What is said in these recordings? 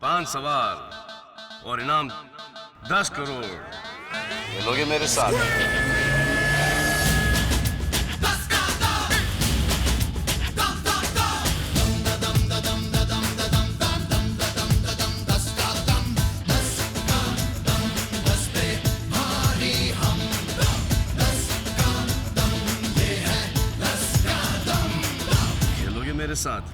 5 सवाल और इनाम 10 करोड़। खेलोगे मेरे साथ? खेलोगे मेरे साथ?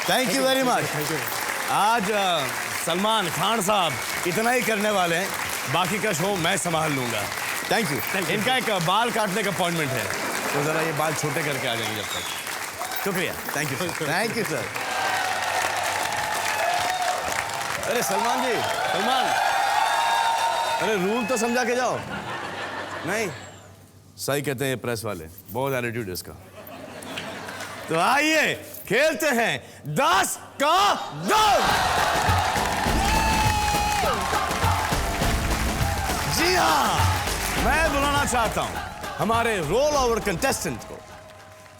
Thank you very much. आज सलमान खान साहब इतना ही करने वाले हैं, बाकी का शो मैं संभाल लूंगा। Thank you. इनका एक बाल काटने का अपॉइंटमेंट है, तो जरा ये बाल छोटे करके आ जाएंगे जब तक। शुक्रिया। Thank you. Thank you sir. अरे सलमान जी, सलमान, अरे रूल तो समझा के जाओ। नहीं सही कहते हैं प्रेस वाले, बहुत एटीट्यूड है इसका। तो आइए खेलते हैं 10 का 10। जी हाँ, मैं बुलाना चाहता हूं हमारे रोल ओवर कंटेस्टेंट को,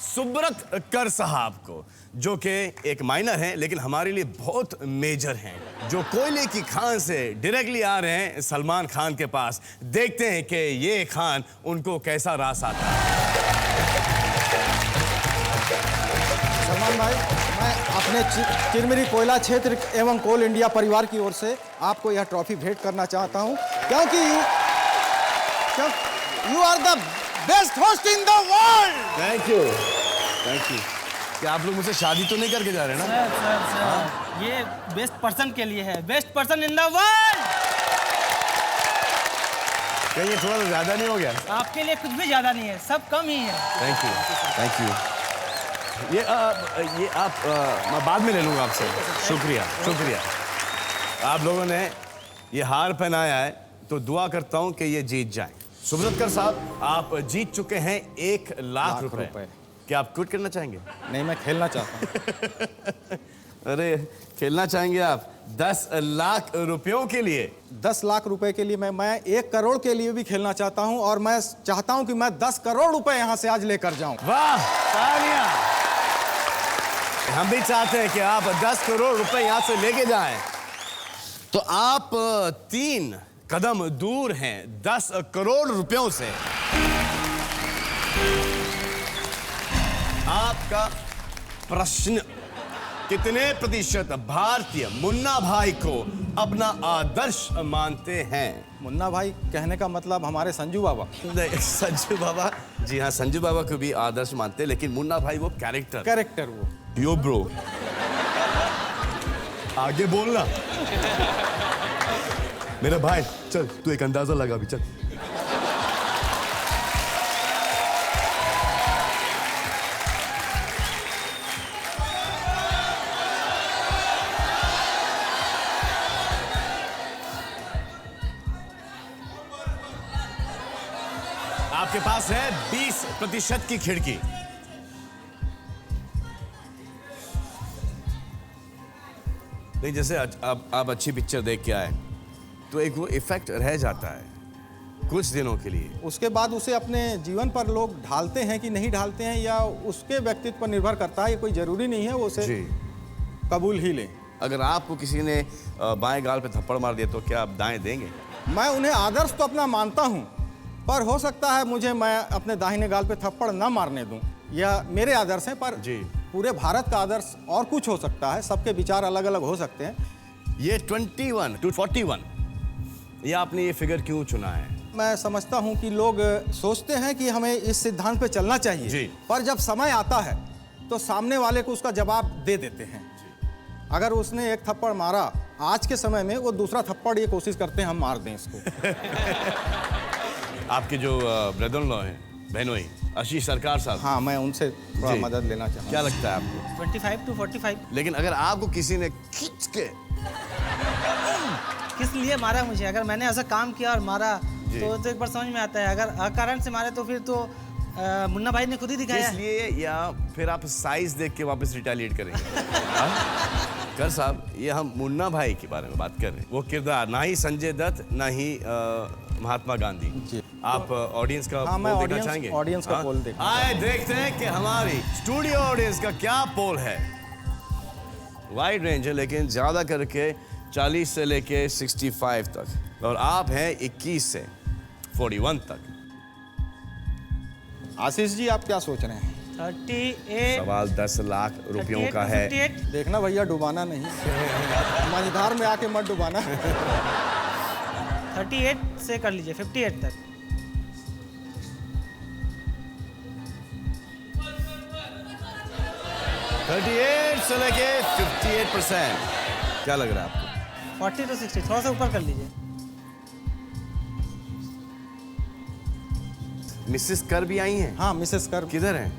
सुब्रत कर साहब को, जो कि एक माइनर हैं लेकिन हमारे लिए बहुत मेजर हैं, जो कोयले की खान से डायरेक्टली आ रहे हैं सलमान खान के पास। देखते हैं कि ये खान उनको कैसा रास आता है। सलमान भाई, मैं अपने चिरमिरी कोयला क्षेत्र एवं कोल इंडिया परिवार की ओर से आपको यह ट्रॉफी भेंट करना चाहता हूं, क्योंकि you are the best host in the world. Thank you, thank you. क्या आप लोग मुझसे शादी तो नहीं करके जा रहे ना? सर, ये बेस्ट पर्सन के लिए है, best person in the world. क्या ये थोड़ा ज्यादा नहीं हो गया? आपके लिए कुछ भी ज्यादा नहीं है, सब कम ही है। Thank you, thank you. ये आप मैं बाद में ले लूँगा आपसे। शुक्रिया, शुक्रिया। आप लोगों ने ये हार पहनाया है तो दुआ करता हूँ कि ये जीत जाए। सुब्रत कर साहब, आप जीत चुके हैं 1 लाख रुपए। क्या आप क्विट करना चाहेंगे? नहीं, मैं खेलना चाहता हूँ। अरे खेलना चाहेंगे आप 10 लाख रुपयों के लिए? 10 लाख रुपए के लिए मैं 1 करोड़ के लिए भी खेलना चाहता हूं, और मैं चाहता हूं कि मैं 10 करोड़ रुपए यहां से आज लेकर जाऊं। वाह, तालियां। हम भी चाहते हैं कि आप 10 करोड़ रुपए यहां से लेके जाएं। तो आप 3 कदम दूर हैं 10 करोड़ रुपयों से। आपका प्रश्न, कितने प्रतिशत भारतीय मुन्ना भाई को अपना आदर्श मानते हैं? मुन्ना भाई कहने का मतलब हमारे संजू बाबा? नहीं, संजू बाबा, जी हाँ, संजू बाबा को भी आदर्श मानते हैं, लेकिन मुन्ना भाई वो कैरेक्टर वो। यो ब्रो, आगे बोलना। मेरा भाई, चल तू एक अंदाजा लगा भी, चल। आपके पास है 20% की खिड़की। नहीं, जैसे आप अच्छी पिक्चर देख के आए तो एक वो इफेक्ट रह जाता है कुछ दिनों के लिए, उसके बाद उसे अपने जीवन पर लोग ढालते हैं कि नहीं ढालते हैं, या उसके व्यक्तित्व पर निर्भर करता है। ये कोई जरूरी नहीं है वो उसे कबूल ही लें। अगर आपको किसी ने बाएं गाल पे थप्पड़ मार दिया तो क्या आप दाएं देंगे? मैं उन्हें आदर्श तो अपना मानता हूं, पर हो सकता है मैं अपने दाहिने गाल पे थप्पड़ ना मारने दूं। यह मेरे आदर्श हैं, पर जी। पूरे भारत का आदर्श और कुछ हो सकता है। सबके विचार अलग अलग हो सकते हैं। ये 21 to 41, ये आपने ये फिगर क्यों चुना है? मैं समझता हूं कि लोग सोचते हैं कि हमें इस सिद्धांत पे चलना चाहिए, जी। पर जब समय आता है तो सामने वाले को उसका जवाब दे देते हैं। अगर उसने एक थप्पड़ मारा, आज के समय में वो दूसरा थप्पड़ ये कोशिश करते हैं हम मार दें इसको। आपके जो ब्रदर इन लॉ हैं, बहनोई, आशीष सरकार साहब। हाँ, मैं उनसे थोड़ा जी। मदद लेना चाहूँगा। क्या लगता है आपको? 25 to 45। लेकिन अगर आपको किसी ने खींच के किस लिए मारा मुझे? अगर मैंने ऐसा काम किया और मारा जी। तो एक बार समझ में आता है। अगर अकारण से मारे तो फिर तो मुन्ना भाई ने खुद ही दिखाया है। इसलिए, या फिर आप साइज देख के वापस रिटेलिएट करेंगे? हाँ? कर साहब, ये हम मुन्ना भाई के बारे में बात कर रहे हैं। वो किरदार, ना ही संजय दत्त, ना ही महात्मा गांधी। जी। आप ऑडियंस का हाँ, मैं पोल देखना चाहेंगे? ऑडियंस का हाँ? पोल देखना आए देखते हैं कि हमारी स्टूडियो ऑडियंस का क्या पोल है। वाइड रेंज है, लेकिन ज्यादा करके 40 से लेके 65 तक, और आप हैं 21 से 41 तक। आशीष जी, आप क्या सोच रहे हैं? 38, सवाल 10 लाख रुपयों का है। 58, देखना भैया, डुबाना नहीं। मझधार में आके मत डुबाना। 38 से कर लीजिए 58 तक। से लेके 58%। क्या लग रहा है आपको? 40 to 60, थोड़ा सा ऊपर कर लीजिए। मिसेस कर भी आई हैं? हाँ, मिसेस कर। किधर हैं?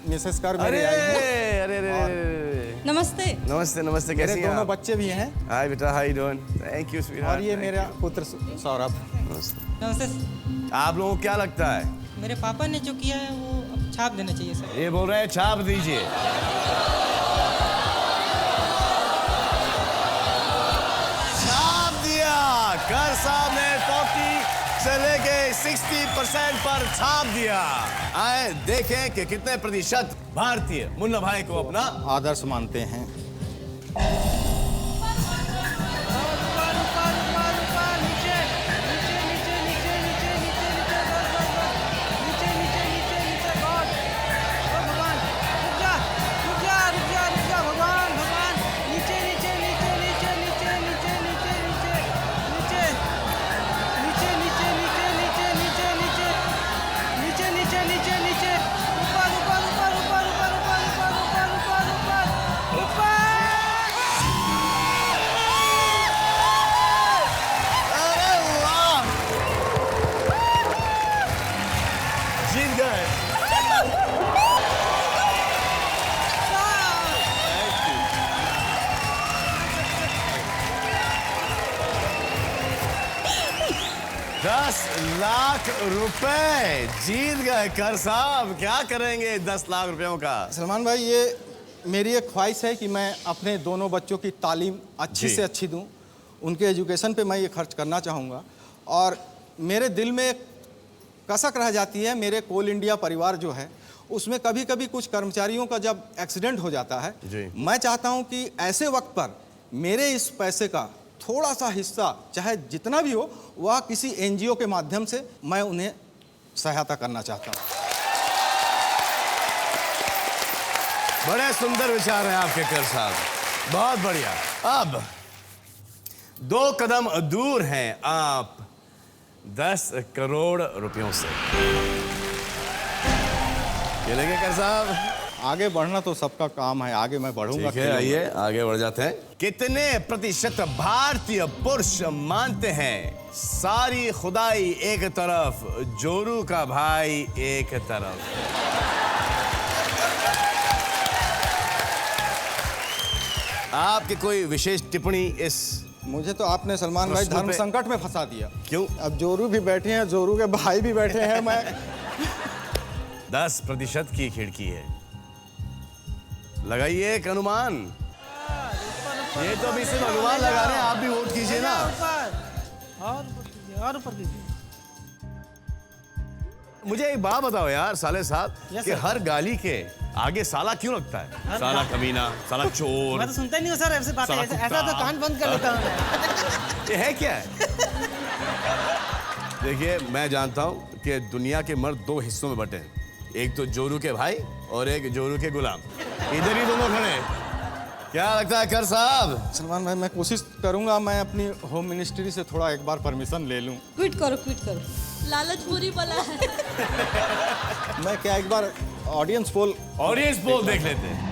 मिसेस कर अरे मेरी आई हैं। अरे अरे अरे, नमस्ते। नमस्ते नमस्ते, मेरे कैसी हैं दोनों आप? बच्चे भी हैं, हाय बेटा, how you doing? Thank you sweetheart. और ये मेरा पुत्र सौरभ। नमस्ते। आप लोगों को क्या लगता है? मेरे पापा ने जो किया है वो अब छाप देना चाहिए सर। ये बोल रहे हैं छाप दीजिए। छाप दिया। कर साहब ने 40 से लेके 60% पर छाप दिया। आए देखें कि कितने प्रतिशत भारतीय मुन्ना भाई को अपना आदर्श मानते हैं। अरे वाह, जीत गए। $10 लाख रुपए जीत गए कर साहब। क्या करेंगे 10 लाख रुपयों का? सलमान भाई, ये मेरी एक ख्वाहिश है कि मैं अपने दोनों बच्चों की तालीम अच्छी जी। से अच्छी दूं। उनके एजुकेशन पे मैं ये खर्च करना चाहूँगा। और मेरे दिल में एक कसक रह जाती है। मेरे कोल इंडिया परिवार जो है, उसमें कभी कभी कुछ कर्मचारियों का जब एक्सीडेंट हो जाता है, जी। मैं चाहता हूँ कि ऐसे वक्त पर मेरे इस पैसे का थोड़ा सा हिस्सा, चाहे जितना भी हो, वह किसी NGO के माध्यम से मैं उन्हें सहायता करना चाहता हूँ। बड़े सुंदर विचार हैं आपके कर साहब, बहुत बढ़िया। अब 2 कदम दूर हैं आप 10 करोड़ रुपयों से। ये लगे कर साहब? आगे बढ़ना तो सबका काम है, आगे मैं बढ़ूंगा। ठीक है, आइए आगे बढ़ जाते हैं। कितने प्रतिशत भारतीय पुरुष मानते हैं सारी खुदाई एक तरफ, जोरू का भाई एक तरफ? आपकी कोई विशेष टिप्पणी इस? मुझे तो आपने सलमान भाई प्रश्न धर्म पे- संकट में फंसा दिया। क्यों? अब जोरू भी बैठे हैं, जोरू के भाई भी बैठे हैं। मैं 10% की खिड़की है, लगाइए एक अनुमान। ये तो अभी सिर्फ अनुमान लगा रहे हैं, आप भी वोट कीजिए ना। और ऊपर कीजिए। मुझे एक बात बताओ यार साले साहब, Yes, कि sir. हर गाली के आगे साला क्यों लगता है? हर साला गा- कमीना, साला चोर, मैं तो सुनता ही नहीं हूँ सर, ऐसे बातें। साला ऐसा कुत्ता। तो कान बंद कर लेता हूँ मैं। ये है क्या है? देखिए, मैं जानता हूँ कि दुनिया के मर्द दो हिस्सों में बटे हैं, एक तो जोरू के भाई और एक जोरू के गुलाम। इधर ही दोनों खड़े हैं। क्या लगता है कर साहब? सलमान भाई, मैं कोशिश करूंगा मैं अपनी होम मिनिस्ट्री से थोड़ा एक बार परमिशन ले लूं। क्विट करो, क्विट करो। लालच बुरी बला है। मैं क्या एक बार ऑडियंस पोल देख लेते हैं।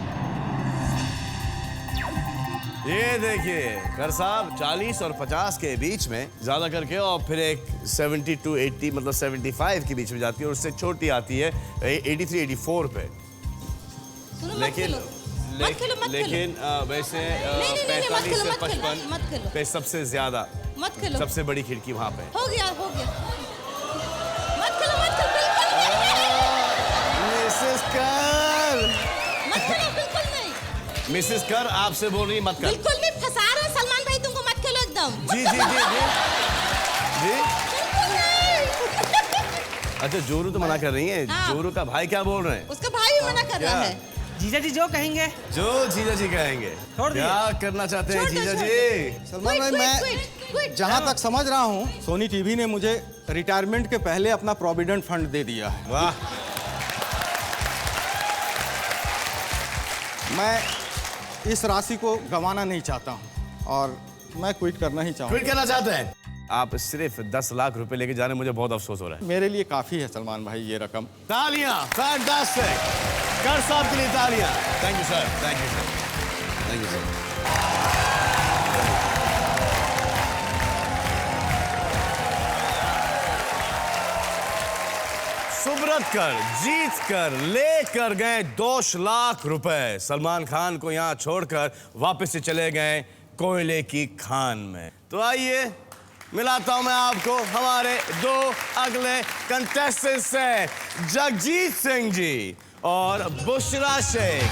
ये देखिए कर साहब 40 और 50 के बीच में ज्यादा करके, और फिर एक 70 to 80 मतलब 75 के बीच में जाती है, और उससे छोटी आती है 83 84 पे। सुनो, मत लेकिन खेलो। मत खेलो, मत खेलो। लेकिन वैसे नहीं, मत 45 खेलो, से मत खेलो, 55 मत खेलो। पे सबसे ज्यादा, मत खेलो। सबसे बड़ी खिड़की वहां पे। हो गया, हो गया। मत खेलो, मत खेलो, बिल्कुल मिसेस कर, मत खेलो, बिल्कुल नहीं। मिसेस कर आपसे बोल रही मत कर। बिल्कुल नहीं, फंसा रहे हैं सलमान भाई तुमको, मत खेलो एकदम। जी जी जी जी जी। बिल्कुल नहीं। अच्छा, जोरू तो मना कर रही है। हाँ। जोरू का भाई क्या बोल रहे हैं? उसका भाई भी मना कर रहा क्या? है। जीजा जी जो कहेंगे। जो जीजा जी कहेंगे। छोड़ दिए। क्या करना चाहते हैं छोड़ दो, जीजा छोड़ जी? सलमान भाई, क्विट, मैं क्विट, क्विट। जहां तक समझ रहा हूं, सोनी टीवी ने मुझे रिटायरमेंट के पहले अपना प्रोविडेंट फंड दे दिया है। वाह। मैं इस राशि को गंवाना नहीं चाहता हूं और मैं क्विट करना ही चाहूंगा। क्विट करना चाहते हैं आप? सिर्फ 10 लाख रुपए लेके जाने मुझे बहुत अफसोस हो रहा है। मेरे लिए काफी है सलमान भाई ये रकम। तालियां, फैंटास्टिक। कर साहब के लिए तालियां। Thank you sir, thank you sir, thank you sir. Subrata कर जीत कर लेकर गए 2 लाख रुपए। सलमान खान को यहाँ छोड़कर वापस से चले गए कोयले की खान में। तो आइए मिलाता हूं मैं आपको हमारे 2 अगले कंटेस्टेंट से, जगजीत सिंह जी और बुशरा शेख।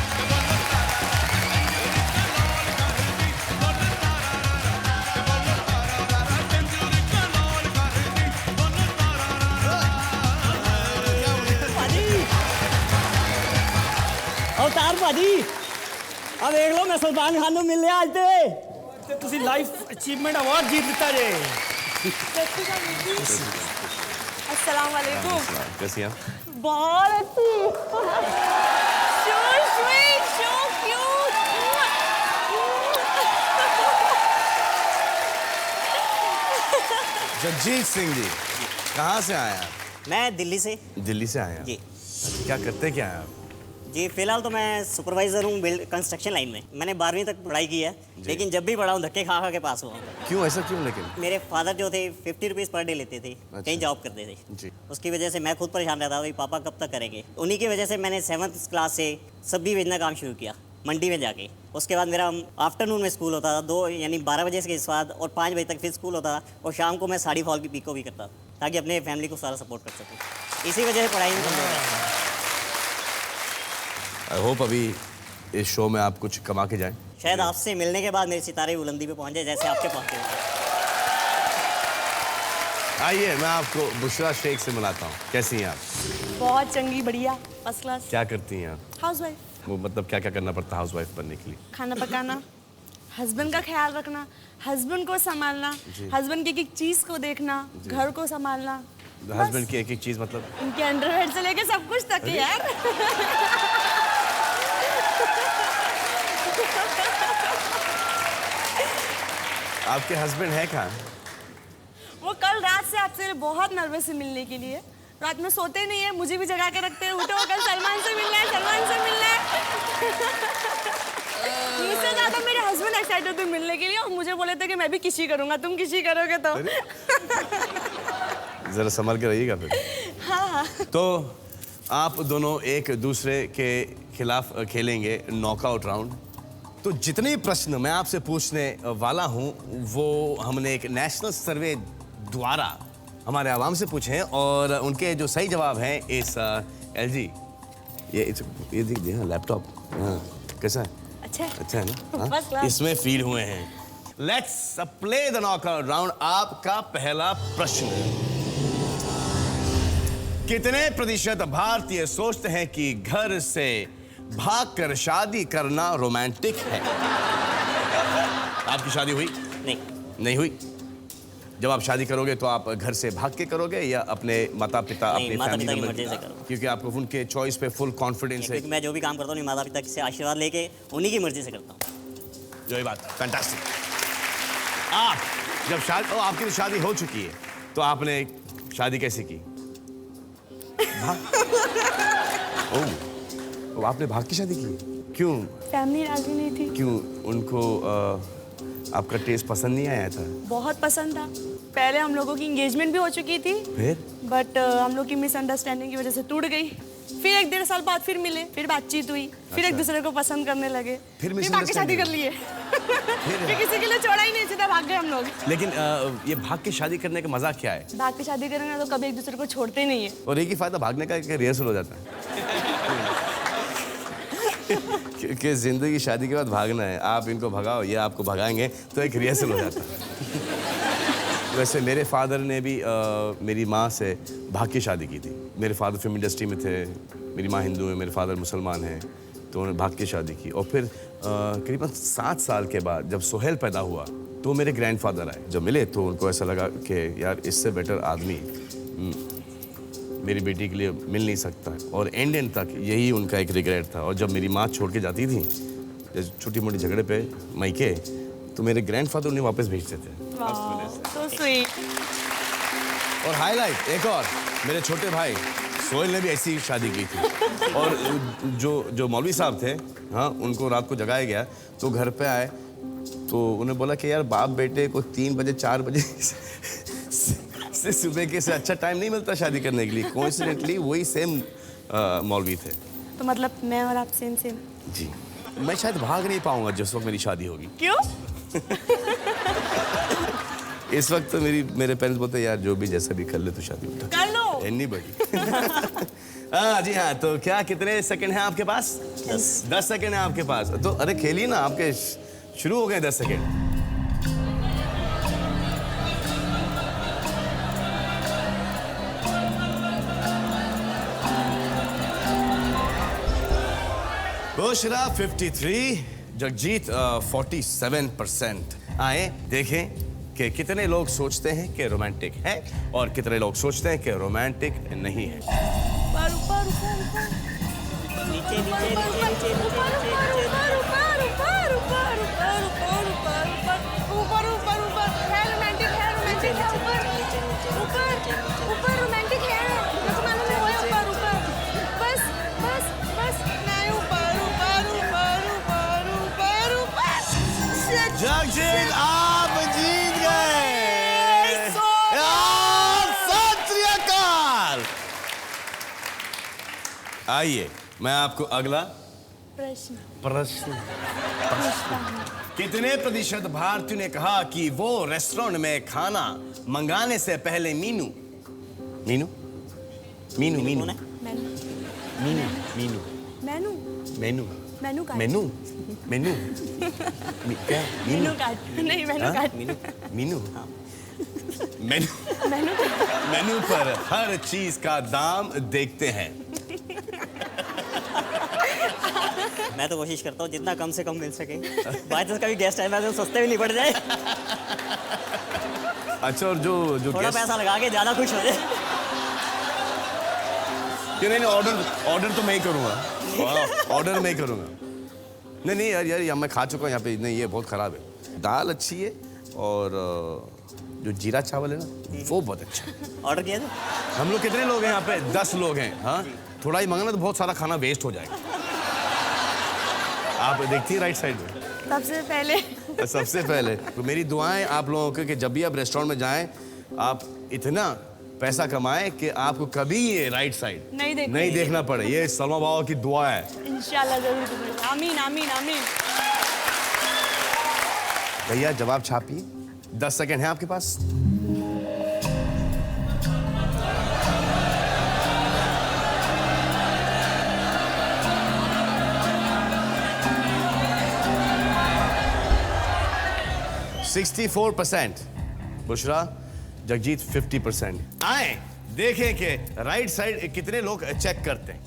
अवतार भाजी अब देख लो मैं सलमान खान ਨੂੰ ਮਿਲਿਆ ਅੱਜ ਤੇ ਤੁਸੀਂ ਲਾਈਫ ਅਚੀਵਮੈਂਟ ਅਵਾਰਡ जीत ਦਿੱਤਾ ਜੇ। अस्सलाम वालेकुम। कैसी हैं आप? बहुत अच्छी। So sweet, so cute। Jagjit Singh ji कहाँ से आए आप? मैं दिल्ली से। दिल्ली से आए हैं जी क्या करते क्या हैं आप? जी फिलहाल तो मैं सुपरवाइजर हूँ बिल्ड कंस्ट्रक्शन लाइन में। मैंने 12वीं तक पढ़ाई की है, लेकिन जब भी पढ़ा हूँ धक्के खा खा के पास हुआ हूँ। क्यों ऐसा क्यों? लेकिन मेरे फादर जो थे 50 रुपीज़ पर डे लेते थे, कहीं जॉब करते थे जी। उसकी वजह से मैं खुद परेशान रहता था भाई पापा कब तक करेंगे। उन्हीं की वजह से मैंने 7th क्लास से सब्जी बेचना काम शुरू किया मंडी में जाके। उसके बाद मेरा आफ्टरनून में स्कूल होता था 2 यानी 12 बजे के बाद, और 5 बजे तक फिर स्कूल होता था, और शाम को मैं साड़ी फॉल की पीको भी करता था ताकि अपने फैमिली को सारा सपोर्ट कर सकूँ। इसी वजह से पढ़ाई में कम हो गया। आई होप अभी इस शो में आप कुछ कमा के जाएं। शायद आपसे मिलने के बाद मेरे सितारे बुलंदी पे पहुंचे जैसे आपके पहुंचे। आइए मैं आपको बुशरा शेख से मिलाता हूँ। कैसी हैं आप? बहुत चंगी, बढ़िया, फर्स्ट क्लास। क्या करती हैं आप? House wife. वो मतलब क्या क्या करना पड़ता है हाउस वाइफ बनने के लिए? खाना पकाना, हस्बैंड का ख्याल रखना, हस्बैंड को संभालना, हस्बैंड की एक चीज को देखना, घर को संभालना। हस्बैंड की एक एक चीज मतलब? उनके अंडरवेयर से लेके सब कुछ तक है यार। आपके हस्बैंड है कहाँ? वो कल रात से आपसे बहुत नर्वस है मिलने के लिए। रात में सोते नहीं है, मुझे भी जगा के रखते हैं, उठो कल सलमान से मिलना है, सलमान से मिलना है। मुझसे ज्यादा मेरे हस्बैंड एक्साइटेड थे मिलने के लिए, और मुझे बोले थे कि मैं भी किसी करूंगा, तुम किसी करोगे तो। जरा संभल के रहिएगा फिर। हाँ। तो आप दोनों एक दूसरे के खिलाफ खेलेंगे नॉकआउट राउंड। तो जितने प्रश्न मैं आपसे पूछने वाला हूं वो हमने एक नेशनल सर्वे द्वारा हमारे आवाम से पूछे हैं, और उनके जो सही जवाब हैं इस LG ये देख दिया लैपटॉप। हाँ, कैसा है? अच्छा अच्छा है ना? हाँ? First class। इसमें फील हुए हैं। Let's play the knockout round. आपका पहला प्रश्न, कितने प्रतिशत भारतीय सोचते हैं कि घर से भागकर शादी करना रोमांटिक है? आपकी शादी हुई? नहीं। नहीं हुई? जब आप शादी करोगे तो आप घर से भाग के करोगे या अपने माता पिता नहीं, अपने माता-पिता की फैमिली मर्जी से मेंबर करूँगा। क्योंकि आपको उनके चॉइस पे फुल कॉन्फिडेंस है। क्योंकि मैं जो भी काम करता हूँ माता पिता से आशीर्वाद लेके उन्हीं की मर्जी से करता हूँ। जो ये बात फैंटास्टिक। आप जब शादी आपकी तो शादी हो चुकी है तो आपने शादी कैसे की? ओह, आपने भाग की शादी की? क्यों? फैमिली राजी नहीं थी। क्यों? उनको आपका टेस्ट पसंद नहीं आया था? बहुत पसंद था। पहले हम लोगों की एंगेजमेंट भी हो चुकी थी, फिर बट हम लोग की मिसअंडरस्टैंडिंग की वजह से टूट गई। फिर 1-1.5 साल बाद फिर मिले, फिर बातचीत हुई, फिर एक दूसरे को पसंद करने लगे, फिर भाग के शादी कर लिए। फिर किसी के लिए छोड़ा ही नहीं, सीधा भाग गए हम लोग। लेकिन ये भाग के शादी करने का मजा क्या है? भाग के शादी करेंगे तो कभी एक दूसरे को छोड़ते नहीं है। और एक ही फायदा भागने का कि रिहर्सल हो जाता है। क्योंकि जिंदगी शादी के बाद भागना है। आप इनको भगाओ, ये आपको भगाएंगे तो एक रिहर्सल हो जाता है। वैसे मेरे फादर ने भी मेरी माँ से भाग के शादी की थी। मेरे फादर फिल्म इंडस्ट्री में थे, मेरी माँ हिंदू है, मेरे फादर मुसलमान हैं, तो उन्होंने भाग के शादी की। और फिर करीबन 7 साल के बाद जब सोहेल पैदा हुआ तो मेरे ग्रैंडफादर आए। जब मिले तो उनको ऐसा लगा कि यार इससे बेटर आदमी मेरी बेटी के लिए मिल नहीं सकता। और एंड तक यही उनका एक रिग्रेट था। और जब मेरी माँ छोड़ के जाती थी छोटी मोटी झगड़े पे मायके, तो मेरे ग्रैंडफादर उन्हें वापस भेजते थे। So sweet. और हाईलाइट एक और, मेरे छोटे भाई सोहेल ने भी ऐसी शादी की थी। और जो मौलवी साहब थे, हाँ, उनको रात को जगाया गया तो घर पे आए तो उन्हें बोला कि यार बाप बेटे को 3 बजे 4 बजे से सुबह के से अच्छा टाइम नहीं मिलता शादी करने के लिए। कोइंसिडेंटली वही सेम मौलवी थे। तो मतलब मैं और आप सेम सेम। जी, मैं शायद भाग नहीं पाऊंगा जिस वक्त मेरी शादी होगी। क्यों? इस वक्त तो मेरे पेरेंट्स बोलते यार जो भी जैसा भी कर ले तो शादी उठा कर लो। एनीबॉडी। हाँ जी हाँ, तो क्या कितने सेकंड हैं आपके पास? 10 सेकंड है आपके पास। तो अरे खेलिए ना, आपके शुरू हो गए 10 सेकंड। बुशरा 53, जगजीत 47%। आए देखें कि कितने लोग सोचते हैं कि रोमांटिक है और कितने लोग सोचते हैं कि रोमांटिक नहीं है। ऊपर ऊपर ऊपर ऊपर नीचे नीचे नीचे नीचे ऊपर ऊपर ऊपर ऊपर ऊपर ऊपर ऊपर ऊपर ऊपर ऊपर ऊपर है रोमांटिक है ऊपर ऊपर ऊपर रोमांटिक है। मुझे मालूम है वो है ऊपर ऊपर। बस बस बस मैं ऊपर ऊपर ऊपर ऊपर ऊपर ऊपर। जगजीत आप जीत गए। सत श्री अकाल। आइए मैं आपको अगला प्रश्न कितने प्रतिशत भारतीयों ने कहा कि वो रेस्टोरेंट में खाना मंगाने से पहले मीनू मीनू मीनू मीनू कौन है? मीनू मीनू मेनू मेनू मेनू कार्ड मेनू मेनू क्या मेनू कार्ड नहीं मेनू कार्ड मीनू मेनू मेनू पर हर चीज का दाम देखते हैं। मैं तो कोशिश करता हूँ जितना कम से कम मिल सके। बाय चांस कभी गेस्ट आए तो सस्ते भी नहीं पड़ जाए। अच्छा, और जो थोड़ा guest- पैसा लगा के ज्यादा खुश हो जाए। क्यों नहीं, ऑर्डर तो मैं ही करूँगा। ऑर्डर मैं ही करूँगा। नहीं यार मैं खा चुका हूँ यहाँ पे। नहीं, ये बहुत ख़राब है। दाल अच्छी है और जो जीरा चावल है ना वो बहुत अच्छा है। ऑर्डर किया था? हम लोग कितने लोग हैं यहाँ पे? 10 लोग हैं। हाँ, थोड़ा ही मंगाना तो बहुत सारा खाना वेस्ट हो जाएगा। आप देखती हैं राइट साइड में सबसे पहले तो मेरी दुआएं आप लोगों को कि जब भी आप रेस्टोरेंट में जाएं आप इतना पैसा कमाएं कि आपको कभी ये राइट साइड नहीं देखना पड़े। ये सलमा बाबा की दुआ है। इंशाल्लाह जरूर करूंगी। आमीन आमीन आमीन। भैया जवाब छापिए। 10 सेकंड है आपके पास। %64। बुशरा, जगजीत 50%। आए देखें कि राइट साइड कितने लोग चेक करते हैं।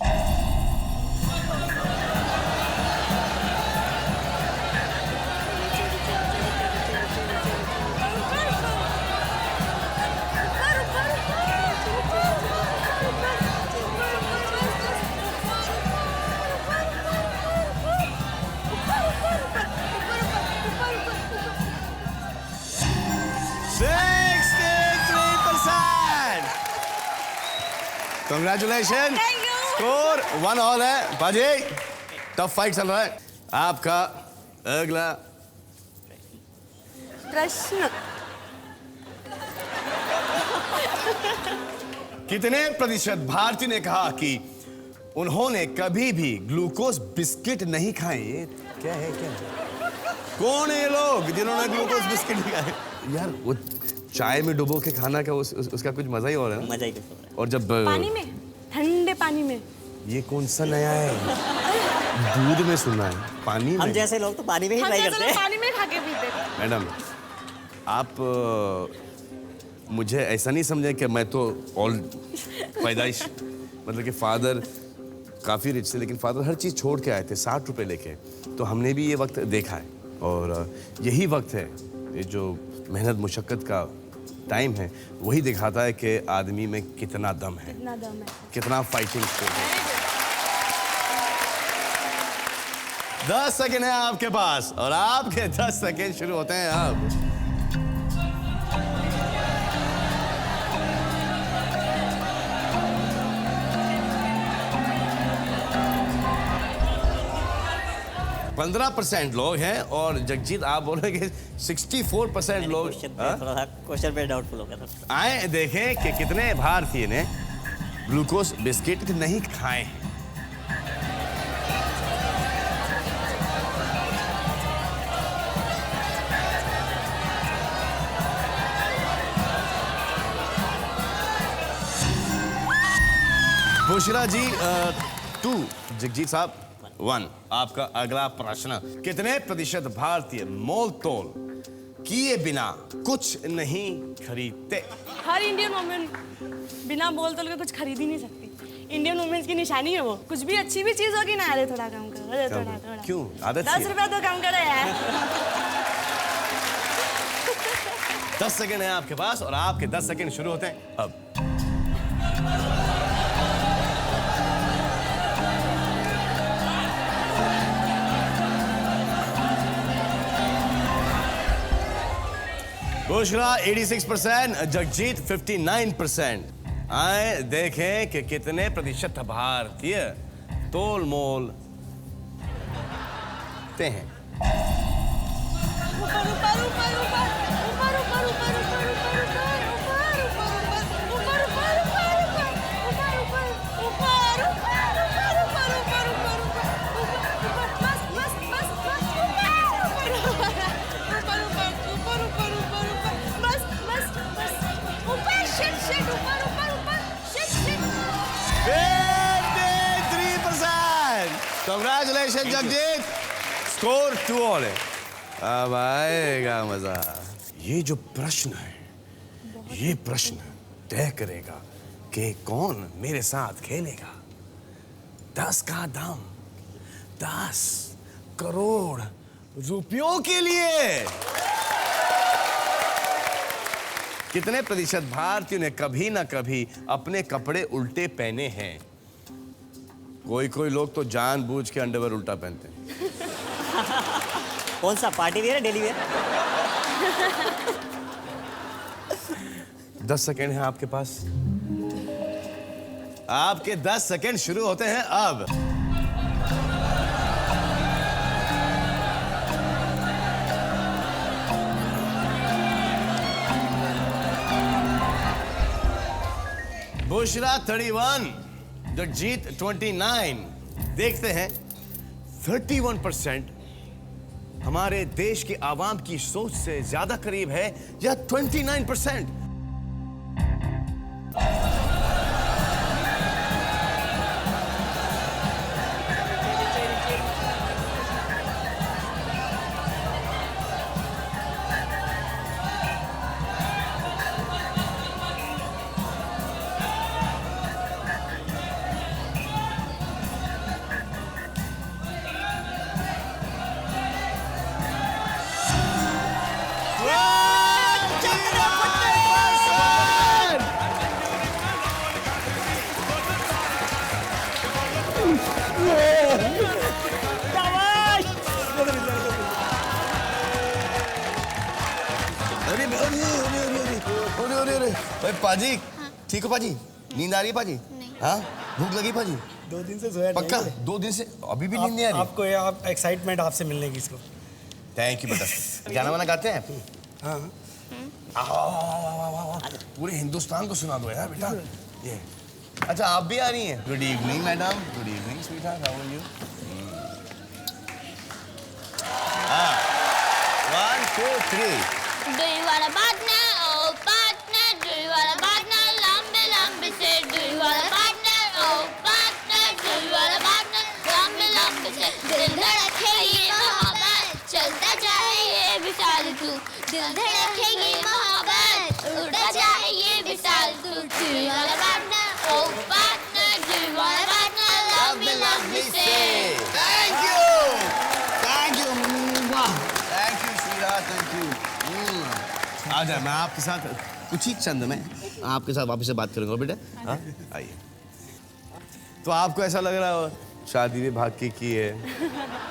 Congratulations. Thank you. स्कोर 1-1 है। बाजी टफ फाइट चल रहा है। आपका अगला प्रश्न। कितने प्रतिशत भारतीय ने कहा कि उन्होंने कभी भी ग्लूकोज बिस्किट नहीं खाए? ये क्या है? कौन है ये लोग जिन्होंने ग्लूकोज बिस्किट नहीं खाए? यार वो चाय में डुबो के खाना का उसका कुछ मजा ही हो रहा है ना? मजा ही कुछ हो रहा है। और जब पानी में, ठंडे पानी में। ये कौन सा नया है? दूध में सुना है, पानी हम में। जैसे लोग तो पानी में ही हम ट्राई जैसे करते लोग हैं। पानी में खा के पीते हैं। मैडम आप मुझे ऐसा नहीं समझे कि मैं तो ऑल पैदाइश मतलब कि फादर काफ़ी रिच थे, लेकिन फादर हर चीज़ छोड़ के आए थे 60 रुपए लेके। तो हमने भी ये वक्त देखा है और यही वक्त है, ये जो मेहनत मुशक्क़त का टाइम है, वही दिखाता है कि आदमी में कितना दम है, कितना दम है। कितना फाइटिंग स्पिरिट है। 10 सेकेंड है आपके पास और आपके 10 सेकेंड शुरू होते हैं अब। पंद्रह 15% लोग हैं और जगजीत आप बोल रहे कि 64% लोग क्वेश्चन पे डाउटफुल हो गया था। आए देखें कि कितने भारतीय ने ग्लूकोज बिस्किट नहीं खाए हैं। बुशरा जी 2, जगजीत साहब 1। आपका अगला प्रश्न, कितने प्रतिशत भारतीय मोल तोल किए बिना कुछ नहीं खरीदते? हर इंडियन वुमेन बिना बोल तोल के कुछ खरीद ही नहीं सकती। इंडियन वुमेन्स की निशानी है वो। कुछ भी अच्छी भी चीज होगी ना, अरे थोड़ा कम करो, अरे थोड़ा। क्यों? आदत 10 रुपया तो कम करो यार। 10 सेकेंड है आपके पास और आपके 10 सेकेंड शुरू होते हैं अब। बुशरा 86%, जगजीत 59%। आए देखें कि कितने प्रतिशत भारतीय तोल मोल ते हैं। ऊपर ऊपर ऊपर ऊपर ऊपर ऊपर ऊपर ऊपर Congratulations जगजीत, स्कोर 2-all है। अब आएगा मजा। ये जो प्रश्न है, ये प्रश्न तय करेगा कि कौन मेरे साथ खेलेगा। 10 का दाम 10 करोड़ रुपयों के लिए। कितने प्रतिशत भारतीयों ने कभी ना कभी अपने कपड़े उल्टे पहने हैं? कोई लोग तो जानबूझ के अंडरवेयर उल्टा पहनते हैं। कौन सा, पार्टी वेयर है, डेली वेयर? 10 सेकेंड है आपके पास। आपके 10 सेकेंड शुरू होते हैं अब। बुशरा 31, जगजीत 29। देखते हैं 31% हमारे देश के आवाम की सोच से ज्यादा करीब है या 29%? अरे पाजी, ठीक हो पाजी? नींद आ रही है पाजी? हाँ, भूख लगी पाजी? 2 दिन से सोया पक्का 2 दिन से अभी भी नींद नहीं आ रही? आपको ये आप एक्साइटमेंट आपसे मिलने की इसको। थैंक यू बेटा। गाना वाना गाते हैं? हाँ पूरे हिंदुस्तान को सुना दो यार बेटा ये। अच्छा आप भी आ रही हैं? Good evening madam. Good evening sweetheart, how are you? 1 2 3 Do you want a partner? Oh, partner. Do you want a partner? Lambe lambe se. Do you want a partner? Oh, partner. Do you want a partner? Lambe lambe se. दिल धड़के ये मोहब्बत चलता जाए ये विशाल तू। दिल धड़के ये मोहब्बत उड़ता जाए ये विशाल तू। Do you want a partner? Oh, partner. Do you want a partner? Lambe lambe se. Thank you sweetheart, thank you. आ जाए, मैं आपके साथ कुछ ही चंद में आपके साथ वापस से बात करूंगा बेटा। हाँ आइए। तो आपको ऐसा लग रहा हो शादी भी भाग के की है,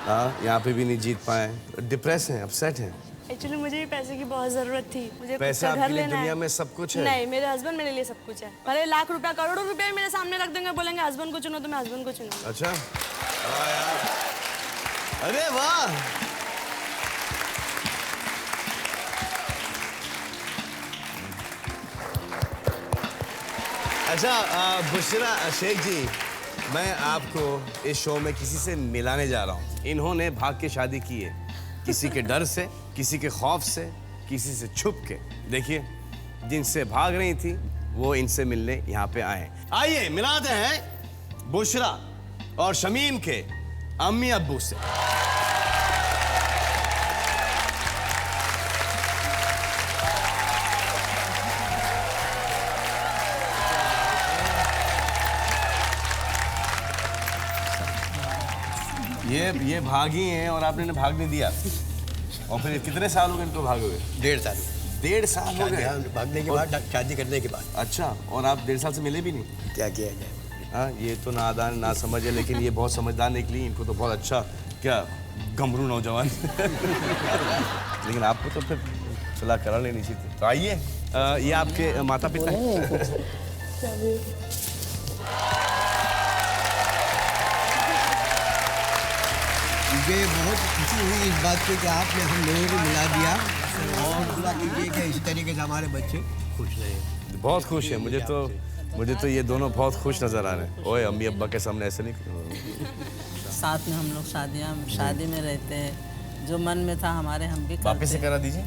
हाँ यहाँ पे भी नहीं जीत पाए, डिप्रेस हैं, अपसेट हैं? एक्चुअली मुझे भी पैसे की बहुत जरूरत थी। मुझे खुद पैसा का आपके घर लिए लेना दुनिया है। में सब कुछ है? नहीं, मेरे हस्बैंड मेरे लिए सब कुछ है। भले लाख रुपया करोड़ों रुपए मेरे सामने रख देंगे, बोलेंगे हस्बैंड को चुनो, तो मैं हस्बैंड को चुनूंगी। अच्छा अरे वाह। अच्छा बुशरा शेख जी, मैं आपको इस शो में किसी से मिलाने जा रहा हूँ। इन्होंने भाग के शादी की है, किसी के डर से, किसी के खौफ से, किसी से छुप के। देखिए जिनसे भाग रही थी वो इनसे मिलने यहाँ पे आए। आइए मिलाते हैं बुशरा और शमीम के अम्मी अब्बू से। ये भागी हैं और आपने इन्हें भागने दिया। और फिर कितने साल हो गए इनको भागे हुए? 1.5 साल। 1.5 साल हो गए भागने के बाद, शादी करने के बाद। अच्छा, और आप 1.5 साल से मिले भी नहीं? क्या किया जाए। हाँ, ये तो नादान ना समझ है, लेकिन ये बहुत समझदार निकली। इनको तो बहुत अच्छा क्या गमरू नौजवान। लेकिन आपको तो फिर सुलह करा लेनी चाहिए। तो आइए, ये आपके माता पिता हैं? मुझे बहुत खुशी हुई इस बात पे कि आपने हम लोगों को मिला दिया, और दुआ कीजिए कि इसी तरीके से हमारे बच्चे खुश रहे। बहुत खुश है। मुझे तो ये दोनों बहुत खुश नजर आ रहे हैं। ओए अम्मी अब्बा के सामने ऐसे नहीं। साथ में हम लोग शादी में रहते हैं। जो मन में था हमारे हम भी करते। वापस से करा दीजिए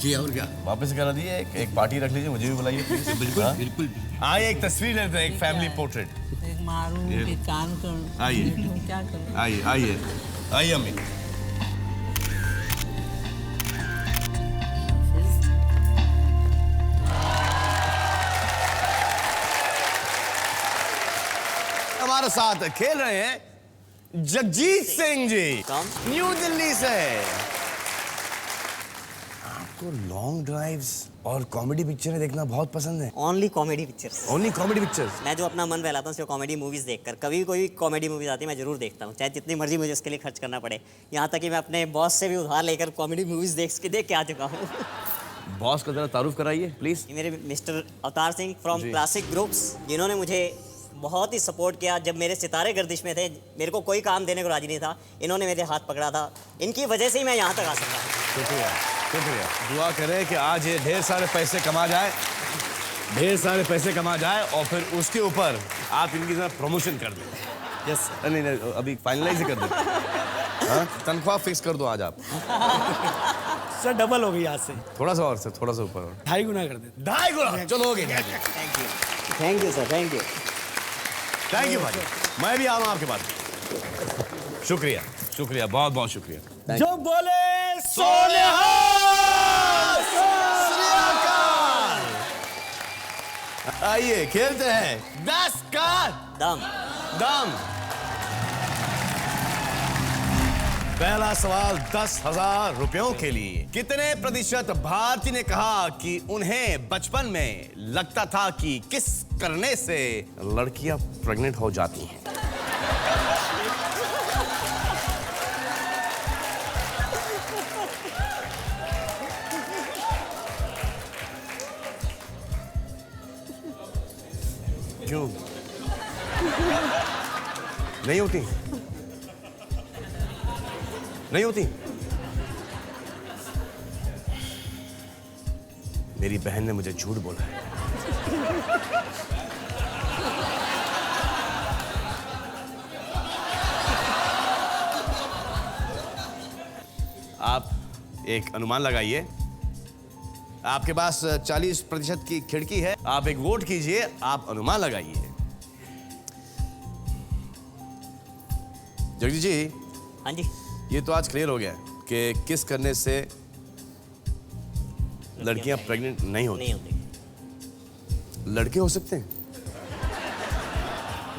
जी, और क्या, वापस से करा दीजिए। एक पार्टी रख लीजिए, मुझे भी बुलाइए। बिल्कुल बिल्कुल। आइए एक तस्वीर लेते हैं, एक फैमिली पोर्ट्रेट। एक मारूं कि कान करूं, आइए। क्या करूं? आइए आइए आइए अम्मी। हमारे साथ खेल रहे हैं जगजीत सिंह जी, न्यू दिल्ली से। आपको लॉन्ग ड्राइव्स और कॉमेडी पिक्चरें देखना बहुत पसंद है? Only comedy pictures. Only comedy pictures? मैं जो अपना मन बहलाता हूँ सिर्फ कॉमेडी मूवीज देखकर। कभी कोई कॉमेडी मूवीज आती है मैं जरूर देखता हूँ, चाहे जितनी मर्जी मुझे उसके लिए खर्च करना पड़े। यहाँ तक कि मैं अपने बॉस से भी उधार लेकर कॉमेडी मूवीज देख के आ चुका हूँ। बॉस का जरा तारुफ कराइए प्लीज। मेरे mister Avtar Singh from classic groups, जिन्होंने मुझे बहुत ही सपोर्ट किया। जब मेरे सितारे गर्दिश में थे, मेरे को कोई काम देने को राजी नहीं था, इन्होंने मेरे हाथ पकड़ा था। इनकी वजह से ही मैं यहाँ तक आ सका। शुक्रिया शुक्रिया। दुआ करें कि आज ये ढेर सारे पैसे कमा जाए, ढेर सारे पैसे कमा जाए, और फिर उसके ऊपर आप इनकी जरा प्रमोशन कर दें। यस नहीं नहीं, अभी फाइनलाइज कर दें। हाँ, तनख्वाह फिक्स कर दो आज आप। सर डबल हो गई आज से। थोड़ा सा और सर, थोड़ा सा ऊपर और। 2.5 गुना कर दे। 2.5 गुना? चलो हो गया। Thank you sir, thank you. Thank you भाई, मैं भी आ रहा हूँ आपके पास। शुक्रिया शुक्रिया, बहुत बहुत शुक्रिया। जो बोले आइए खेलते हैं 10 का दम। पहला सवाल 10,000 रुपयों के लिए। कितने प्रतिशत भारतीय ने कहा कि उन्हें बचपन में लगता था कि किस करने से लड़कियां प्रेग्नेंट हो जाती हैं? क्यों? नहीं होती? नहीं होती? मेरी बहन ने मुझे झूठ बोला है। आप एक अनुमान लगाइए। आपके पास 40% की खिड़की है। आप एक वोट कीजिए, आप अनुमान लगाइए। जगदीश जी। हाँ जी। ये तो आज क्लियर हो गया कि किस करने से लड़कियां प्रेग्नेंट नहीं होती। लड़के हो सकते हैं?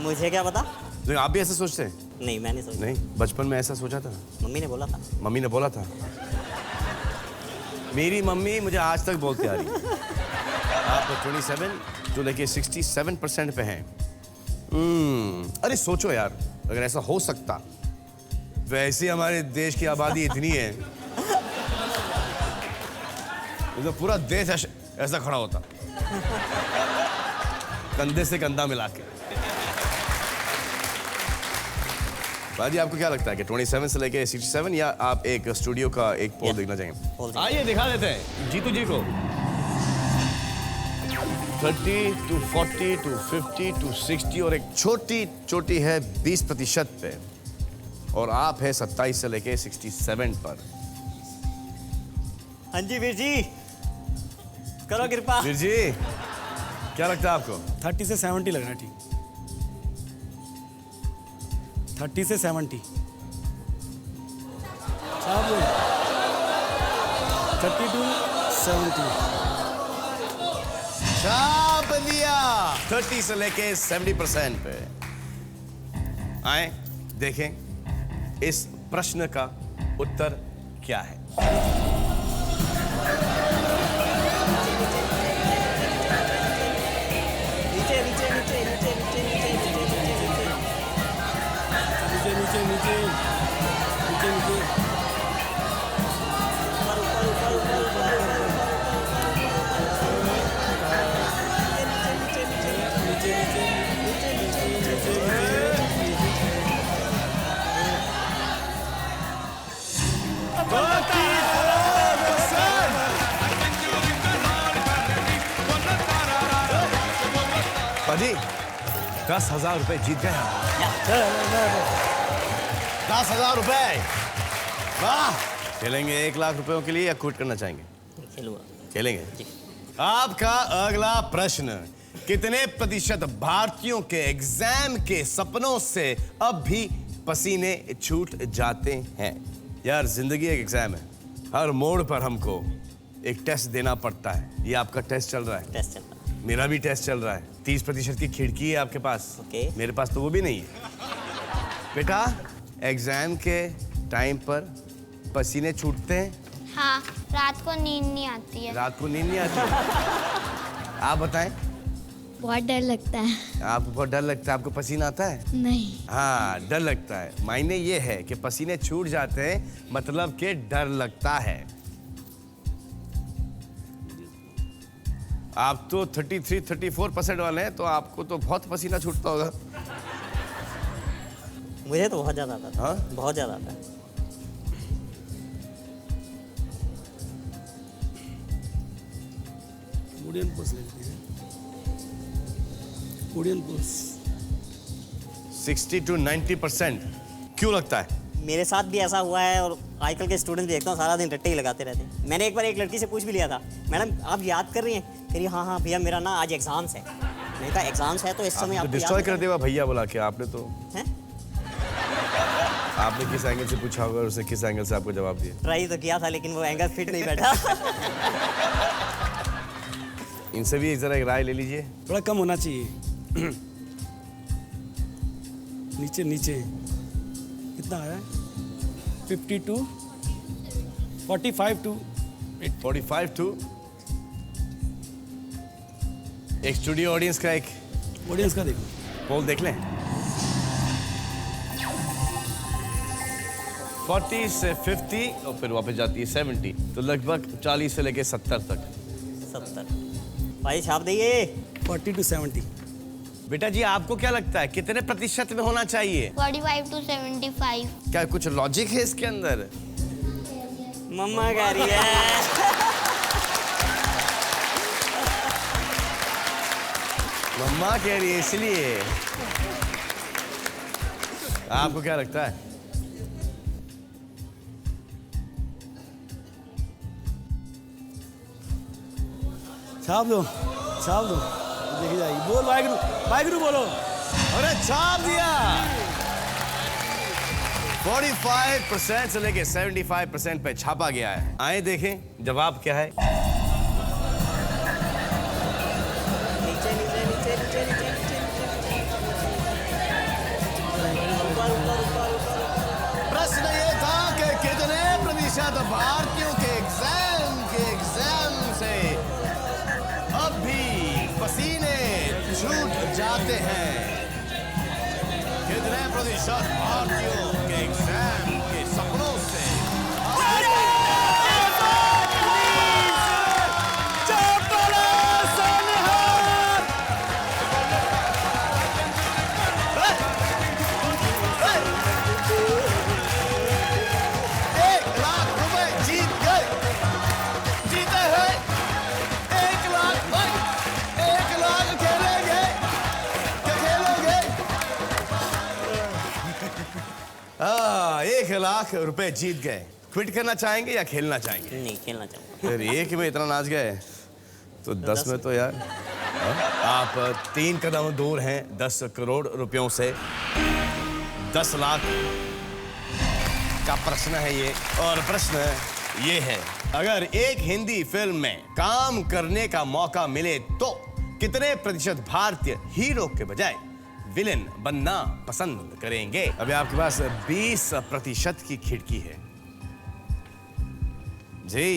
मुझे क्या पता? लेकिन आप भी ऐसा सोचते हैं? नहीं, मैं नहीं सोचता। नहीं, बचपन में ऐसा सोचा था? मम्मी ने बोला था। मम्मी ने बोला था? मेरी मम्मी मुझे आज तक बोलती आ रही है। आप 27 तो लेके 67% पे हैं। अरे सोचो यार, अगर ऐसा हो सकता, वैसे हमारे देश की आबादी इतनी है तो पूरा देश ऐसा खड़ा होता, कंधे से कंधा मिला के। बाजी, आपको क्या लगता है कि 27 से लेके 67, या आप एक स्टूडियो का एक पोल देखना चाहेंगे? आइए दिखा देते हैं जीतू जी को। 30 to 40 to 50 to 60 और एक छोटी चोटी है 20% पे, और आप है 27 से लेके 67 पर। हाँ जी वीर जी, करो कृपा। वीर जी, क्या लगता है आपको? 30 से 70 लग रहा है। ठीक, 30 से 70। 30 to 70। छाप दिया 30 से लेके 70% पे। आए देखें इस प्रश्न का उत्तर क्या है। नीचे नीचे नीचे नीचे नीचे नीचे नीचे नीचे नीचे पाजी, 10,000 रुपए जीत गए आप। 10,000 रुपए, वाह। खेलेंगे 1 लाख रुपयों के लिए या क्विट करना चाहेंगे? खेलेंगे। आपका अगला प्रश्न, कितने प्रतिशत भारतीयों के एग्जाम के सपनों से अब भी पसीने छूट जाते हैं? यार जिंदगी एक एग्जाम है, हर मोड़ पर हमको एक टेस्ट देना पड़ता है। ये आपका टेस्ट चल रहा है। टेस्ट चल रहा है। मेरा भी टेस्ट चल रहा है। 30% की खिड़की है आपके पास। मेरे पास तो वो भी नहीं है। बेटा, एग्जाम के टाइम पर पसीने छूटते हैं? हाँ, रात को नींद नहीं आती है। रात को नींद नहीं आती? आप बताएं। बहुत डर लगता है। आपको बहुत डर लगता है? आपको पसीना आता है? नहीं। हाँ, डर लगता है। मायने ये है कि पसीने छूट जाते हैं, मतलब कि डर लगता है। आप तो 33-34% वाले हैं, तो आपको तो बहुत पसीना छूटता होगा। मुझे तो बहुत ज्यादा आता था। हाँ? बहुत ज्यादा आता है। ओडियन पोस्ट लेते हैं। ओडियन पोस्ट 60 to 90%। क्यों लगता है? मेरे साथ भी ऐसा हुआ है, और आजकल के स्टूडेंट देखता हूँ सारा दिन रट्टे ही लगाते रहते हैं। मैंने एक बार एक लड़की से पूछ भी लिया था, मैडम आप याद कर रही हैं? कह रही हाँ हाँ भैया, मेरा ना आज एग्जाम्स है। मैंने कहा एग्जाम्स है तो इस समय आप डिस्ट्रॉय कर दिया भैया बोला कि आपने तो हैं? आपने किस एंगल से पूछा होगा और उसने किस एंगल से आपको जवाब दिया? ट्राई तो किया था, लेकिन वो एंगल फिट नहीं बैठा। इनसे भी जरा एक राय ले लीजिए। थोड़ा कम होना चाहिए। नीचे नीचे कितना आया? 50 to 45 to 45 to। एक स्टूडियो ऑडियंस का एक ऑडियंस का देखो, पोल देख लें। 40 से 50 और फिर वापस जाती है 70, तो लगभग 40 से लेके 70 तक। 70। भाई छाप दइए। 40 to 70। बेटा जी आपको क्या लगता है कितने प्रतिशत में होना चाहिए? 45 to 75। क्या कुछ लॉजिक है इसके अंदर? मम्मा कह रही है। मम्मा कह रही है इसलिए। आपको क्या लगता है? छाप दो देखी जाएगी। बोल वाहिगुरु बोलो। अरे छाप दिया। 45% से लेके 75% पे छापा गया है। आए देखें जवाब क्या है। प्रश्न ये था कि कितने प्रतिशत भारतीयों के एग्जाम से अब भी पसीने छूट जाते हैं? कितने प्रतिशत भारतीयों के एग्जाम के सपनों से ₹1,00,000 जीत गए। क्विट करना चाहेंगे या खेलना चाहेंगे? नहीं, खेलना चाहूँगा। फिर एक में इतना नाच गए तो 10 में तो यार आप 3 कदम दूर हैं 10 करोड़ रुपयों से। 10 लाख का प्रश्न है ये। और प्रश्न ये है, अगर एक हिंदी फिल्म में काम करने का मौका मिले तो कितने प्रतिशत भारतीय हीरो के बजाय विलेन बनना पसंद करेंगे? अभी आपके पास 20% की खिड़की है जी।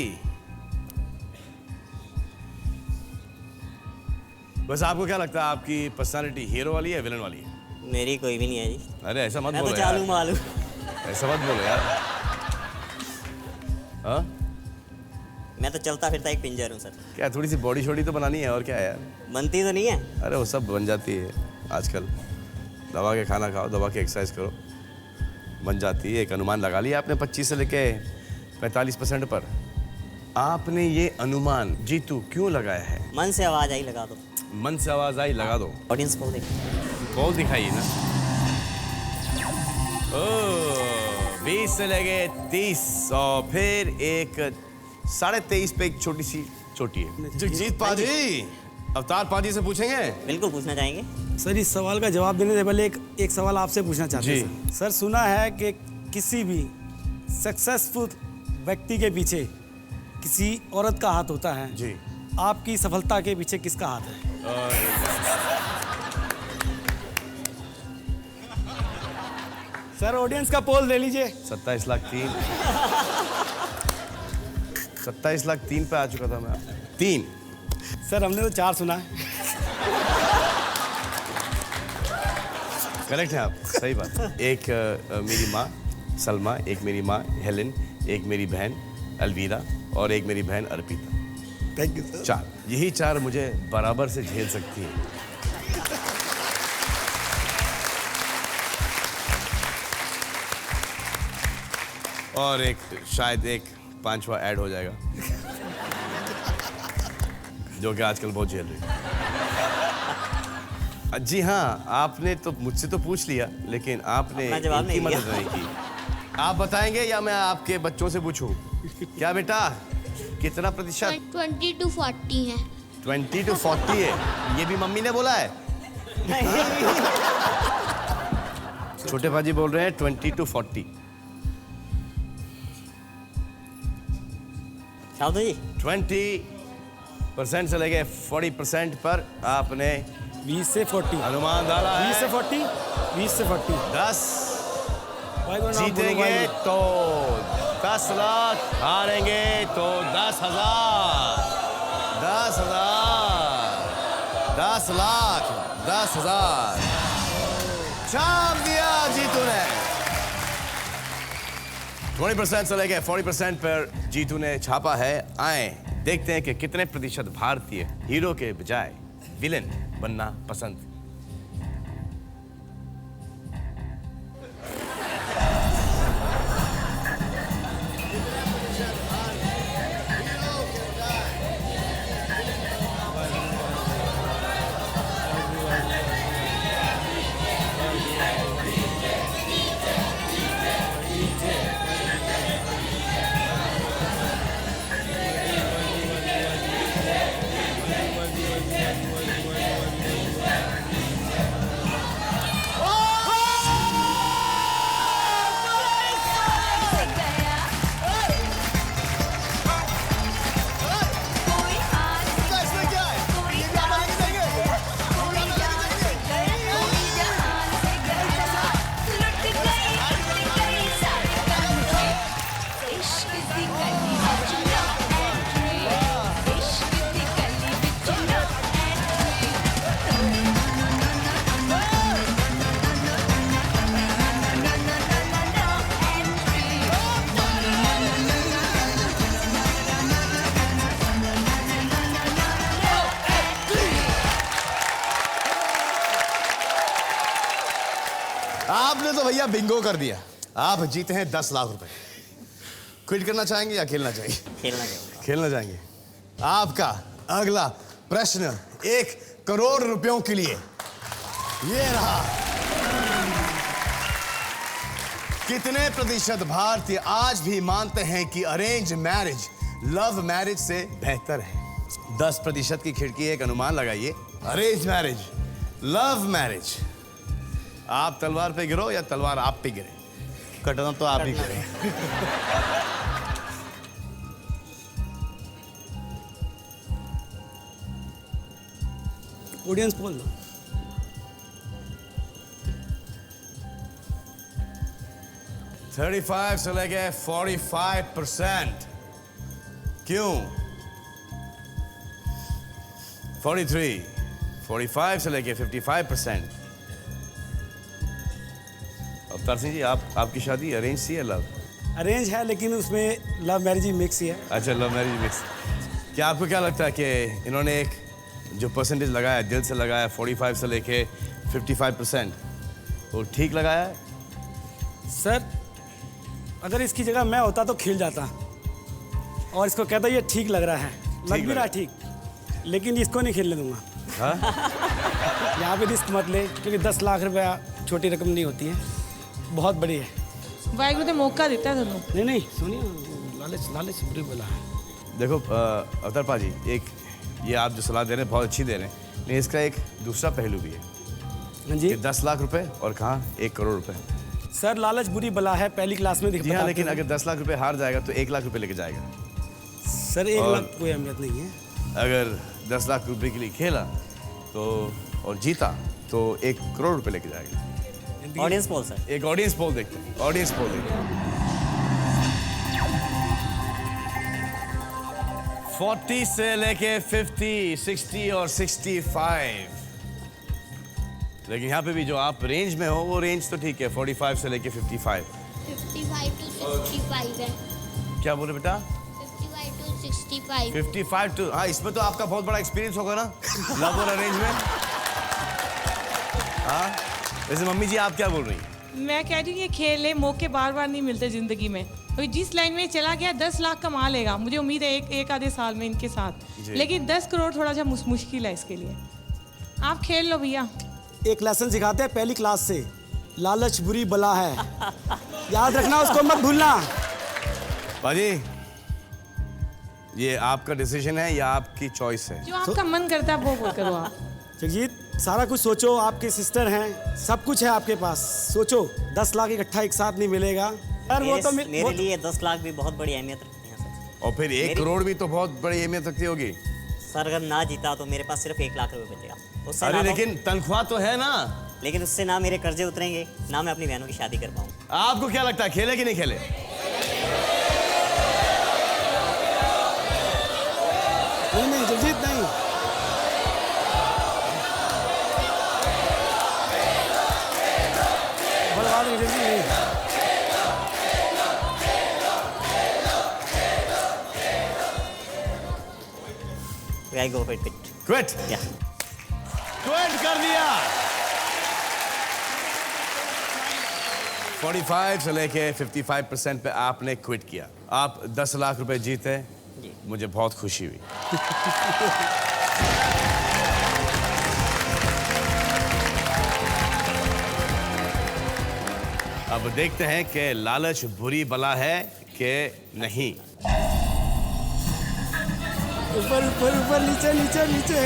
बस आपको क्या लगता है आपकी पर्सनालिटी हीरो वाली है विलेन वाली है? मेरी कोई भी नहीं है जी। अरे ऐसा मत मैं बोलो तो यार। चालू मालू। ऐसा मत बोलो यार। हाँ? मैं तो चलता फिरता एक पिंजर हूँ सर। क्या थोड़ी सी बॉडी शॉडी तो बनानी है और क्या है यार? बनती तो नहीं है। अरे वो सब बन जाती है आजकल। दबा के खाना खाओ, दबा के एक्सरसाइज करो, बन जाती है। एक अनुमान लगा लिया आपने 25 से लेके 45% पर। आपने ये अनुमान जीतू क्यों लगाया है? मन से आवाज आई लगा दो। मन से आवाज आई लगा दो। ऑडियंस को देख। कॉल दिखाइए ना। ओह 20 से लेके 30 और फिर एक 23.5 पे एक छोटी सी चोटी है। जगजीत पाजी, अवतार पाजी से पूछेंगे? बिल्कुल पूछना चाहेंगे। सर इस सवाल का जवाब देने से पहले एक सवाल आपसे पूछना चाहते हैं सर। सुना है कि किसी भी सक्सेसफुल व्यक्ति के पीछे किसी औरत का हाथ होता है जी। आपकी सफलता के पीछे किसका हाथ है? सर ऑडियंस का पोल ले लीजिए। 27 लाख 3 पे आ चुका था मैं। 3 सर हमने तो 4 सुना है। करेक्ट है आप, सही बात। एक मेरी माँ सलमा, एक मेरी माँ हेलेन, एक मेरी बहन अलवीरा और एक मेरी बहन अर्पिता। Thank you sir. 4, यही 4 मुझे बराबर से झेल सकती है। और एक शायद एक 5वां ऐड हो जाएगा जो कि आजकल बहुत झेल रही है। जी हाँ, आपने तो मुझसे तो पूछ लिया लेकिन आपने इनकी मदद नहीं की। आप बताएंगे या मैं आपके बच्चों से पूछूं? क्या बेटा कितना प्रतिशत? 20 to 40 है। 20 to 40 है। ये भी मम्मी ने बोला है? छोटे भाजी बोल रहे हैं 20 to 40। जी 20% से लेके 40% पर आपने 20 से 40 अनुमान डाला है। 20 से 40 20 से 40 10 जीतेंगे तो 10 लाख, हारेंगे तो 10,000। 10 लाख 10,000 छाप दिया जीतू ने। 20% से लेके 40% पर जीतू ने छापा है। आए देखते हैं कि कितने प्रतिशत भारतीय हीरो के बजाय विलेन बनना पसंद आपने तो भैया बिंगो कर दिया। आप जीते हैं 10 लाख रुपए। क्विट करना चाहेंगे या खेलना चाहिए? खेलना चाहिए। खेलना चाहेंगे। आपका अगला प्रश्न 1 करोड़ रुपयों के लिए ये रहा। कितने प्रतिशत भारतीय आज भी मानते हैं कि अरेंज मैरिज लव मैरिज से बेहतर है? 10% की खिड़की, एक अनुमान लगाइए। अरेंज मैरिज, लव मैरिज, आप तलवार पे गिरो या तलवार आप पे गिरे? कटना तो आप ही करें। ऑडियंस बोल दो। 35 से लेके 45%। क्यों? 43, 45 से लेके 55%। अवतार सिंह जी, आपकी शादी अरेंज थी या लव? अरेंज है लेकिन उसमें लव मैरिज ही मिक्स ही है। अच्छा, लव मैरिज मिक्स। क्या आपको क्या लगता है कि इन्होंने एक जो परसेंटेज लगाया, दिल से लगाया, 45 से लेके 55%, वो ठीक लगाया है? सर अगर इसकी जगह मैं होता तो खेल जाता और इसको कहता ये ठीक लग रहा है, लग भी रहा है ठीक, लेकिन इसको नहीं खेलने दूंगा। हाँ? यहाँ पे रिस्क मत ले, क्योंकि 10 लाख रुपया छोटी रकम नहीं होती है, बहुत बड़ी है। वाहिगुरु ने मौका देता है ਤੁਹਾਨੂੰ। नहीं नहीं सुनिए, लालच बुरी बला है। देखो अवतार पाजी, एक ये आप जो सलाह दे रहे हैं बहुत अच्छी दे रहे हैं, लेकिन इसका एक दूसरा पहलू भी है। हाँ जी। कि 10 लाख रुपए और कहाँ 1 करोड़ रुपए। सर लालच बुरी बला है, पहली क्लास में जी हाँ, लेकिन अगर 10 लाख रुपए हार जाएगा तो 1 लाख रुपए लेके जाएगा। सर 1 लाख कोई अहमियत नहीं है। अगर 10 लाख रुपए के लिए खेला तो और जीता तो 1 करोड़ रुपए लेके जाएगा। Audience poll sir. एक ऑडियंस पोल देखते हैं। ऑडियंस पोल देखते हैं। 40 से लेके 50, 60 और 65। लेकिन यहाँ पे भी जो आप रेंज में हो वो रेंज तो ठीक है, 45 से लेके 55। 55 to 65 है। क्या बोले बेटा? 55 to 65। 55 टू, हाँ इसमें तो आपका बहुत बड़ा एक्सपीरियंस होगा ना लव और अरेंज में। हाँ वैसे मम्मी जी आप क्या बोल रही हैं? मैं कह रही हूँ ये खेल है, मौके बार बार नहीं मिलते जिंदगी में। तो जिस लाइन में चला गया 10 लाख कमा लेगा, मुझे उम्मीद है एक आधे साल में इनके साथ, लेकिन 10 करोड़ थोड़ा सा मुश्किल है इसके लिए। आप खेल लो भैया। एक लेसन सिखाते हैं पहली क्लास से, लालच बुरी बला है, याद रखना, उसको मत भूलना। बाजी ये आपका डिसीजन है या आपकी चॉइस है? जो आपका मन करता है वो करो आप। जगजीत सारा कुछ सोचो, आपके सिस्टर हैं, सब कुछ है आपके पास, सोचो 10 लाख इकट्ठा एक साथ नहीं मिलेगा। यार वो तो मेरे लिए 10 लाख भी बहुत बड़ी अहमियत रखते हैं सर। और फिर 1 करोड़ भी तो बहुत बड़ी अहमियत रखती होगी। सर अगर ना जीता तो मेरे पास सिर्फ 1 लाख रुपए बचेगा। अरे लेकिन तनख्वाह तो है ना। लेकिन उससे ना मेरे कर्जे उतरेंगे, ना मैं अपनी बहनों की शादी कर पाऊंगा। आपको क्या लगता है, खेले कि नहीं खेले? नहीं जगजीत नहीं। बलवा देंगे जगजीत नहीं। I go for it. Quit? Yeah. Quit कर दिया। 45 से लेके 55% पे आपने क्विट किया। आप 10 लाख रुपए जीते, मुझे बहुत खुशी हुई। अब देखते हैं कि लालच बुरी बला है कि नहीं। ऊपर ऊपर ऊपर, नीचे नीचे नीचे।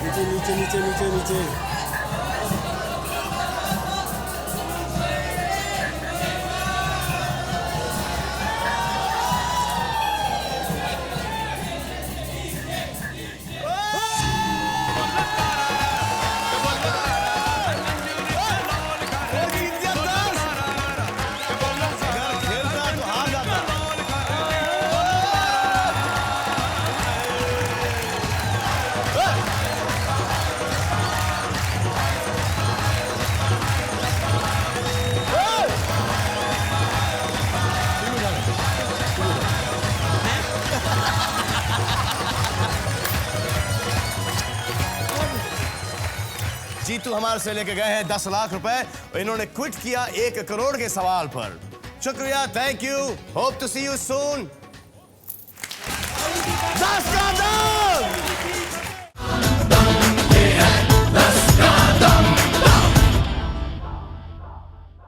नीचे नीचे नीचे नीचे। फालतू हमारे से लेके गए हैं 10 लाख रुपए और इन्होंने क्विट किया 1 करोड़ के सवाल पर। शुक्रिया, thank you, hope to see you soon. 10 का 10।